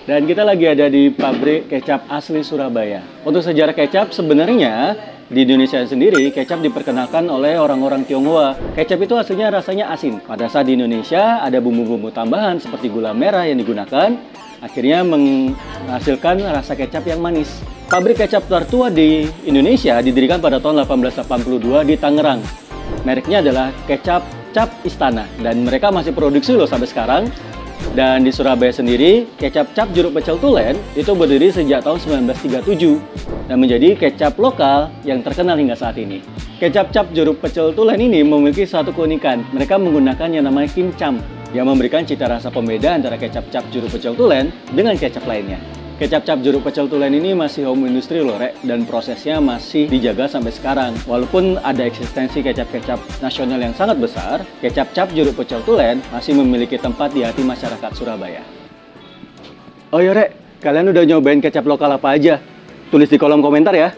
Dan kita lagi ada di pabrik kecap asli Surabaya. Untuk sejarah kecap, sebenarnya di Indonesia sendiri, kecap diperkenalkan oleh orang-orang Tionghoa. Kecap itu aslinya rasanya asin. Pada saat di Indonesia, ada bumbu-bumbu tambahan seperti gula merah yang digunakan, akhirnya menghasilkan rasa kecap yang manis. Pabrik kecap tertua di Indonesia didirikan pada tahun 1882 di Tangerang. Mereknya adalah Kecap Cap Istana, dan mereka masih produksi loh sampai sekarang. Dan di Surabaya sendiri, kecap cap jeruk pecel tulen itu berdiri sejak tahun 1937 dan menjadi kecap lokal yang terkenal hingga saat ini. Kecap cap jeruk pecel tulen ini memiliki satu keunikan. Mereka menggunakan yang namanya kimcam yang memberikan cita rasa pembeda antara kecap cap jeruk pecel tulen dengan kecap lainnya. Kecap cap jeruk pecel tulen ini masih home industry loh, Rek, dan prosesnya masih dijaga sampai sekarang. Walaupun ada eksistensi kecap-kecap nasional yang sangat besar, kecap cap jeruk pecel tulen masih memiliki tempat di hati masyarakat Surabaya. Oh ya, Rek, kalian udah nyobain kecap lokal apa aja? Tulis di kolom komentar ya.